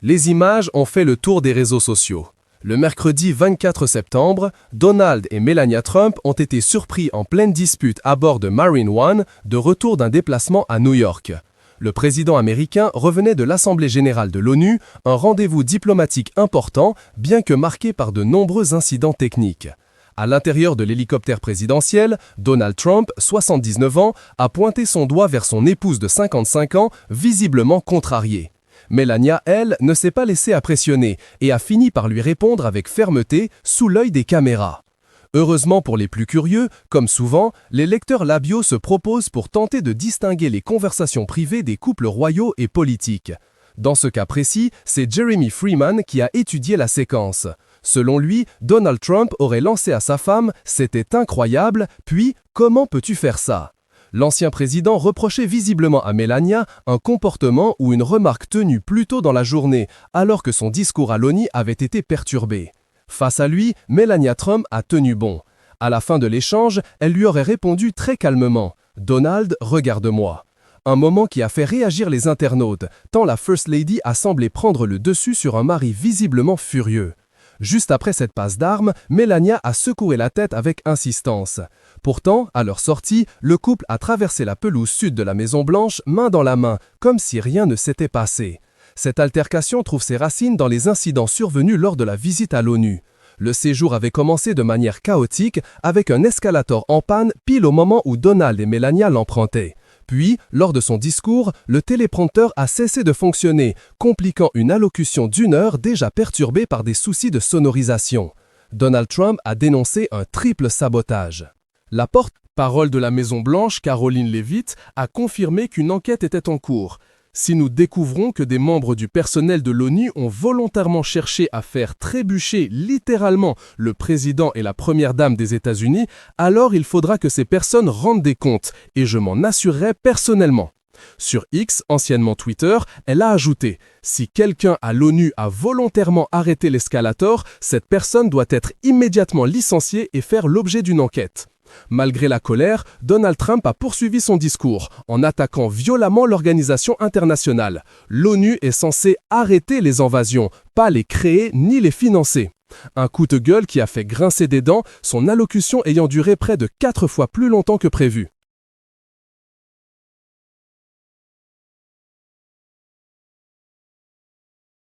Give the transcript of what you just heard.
Les images ont fait le tour des réseaux sociaux. Le mercredi 24 septembre, Donald et Melania Trump ont été surpris en pleine dispute à bord de Marine One, de retour d'un déplacement à New York. Le président américain revenait de l'Assemblée générale de l'ONU, un rendez-vous diplomatique important, bien que marqué par de nombreux incidents techniques. À l'intérieur de l'hélicoptère présidentiel, Donald Trump, 79 ans, a pointé son doigt vers son épouse de 55 ans, visiblement contrariée. Melania, elle, ne s'est pas laissée impressionner et a fini par lui répondre avec fermeté, sous l'œil des caméras. Heureusement pour les plus curieux, comme souvent, les lecteurs labiaux se proposent pour tenter de distinguer les conversations privées des couples royaux et politiques. Dans ce cas précis, c'est Jeremy Freeman qui a étudié la séquence. Selon lui, Donald Trump aurait lancé à sa femme « C'était incroyable », puis « Comment peux-tu faire ça ?» L'ancien président reprochait visiblement à Melania un comportement ou une remarque tenue plus tôt dans la journée, alors que son discours à l'ONU avait été perturbé. Face à lui, Melania Trump a tenu bon. À la fin de l'échange, elle lui aurait répondu très calmement « Donald, regarde-moi ». Un moment qui a fait réagir les internautes, tant la First Lady a semblé prendre le dessus sur un mari visiblement furieux. Juste après cette passe d'armes, Melania a secoué la tête avec insistance. Pourtant, à leur sortie, le couple a traversé la pelouse sud de la Maison-Blanche, main dans la main, comme si rien ne s'était passé. Cette altercation trouve ses racines dans les incidents survenus lors de la visite à l'ONU. Le séjour avait commencé de manière chaotique, avec un escalator en panne pile au moment où Donald et Melania l'empruntaient. Puis, lors de son discours, le téléprompteur a cessé de fonctionner, compliquant une allocution d'1 heure déjà perturbée par des soucis de sonorisation. Donald Trump a dénoncé un triple sabotage. La porte-parole de la Maison-Blanche, Caroline Leavitt, a confirmé qu'une enquête était en cours. Si nous découvrons que des membres du personnel de l'ONU ont volontairement cherché à faire trébucher littéralement le président et la première dame des États-Unis, alors il faudra que ces personnes rendent des comptes, et je m'en assurerai personnellement. Sur X, anciennement Twitter, elle a ajouté « Si quelqu'un à l'ONU a volontairement arrêté l'escalator, cette personne doit être immédiatement licenciée et faire l'objet d'une enquête ». Malgré la colère, Donald Trump a poursuivi son discours en attaquant violemment l'organisation internationale. L'ONU est censée arrêter les invasions, pas les créer ni les financer. Un coup de gueule qui a fait grincer des dents, son allocution ayant duré près de 4 fois plus longtemps que prévu.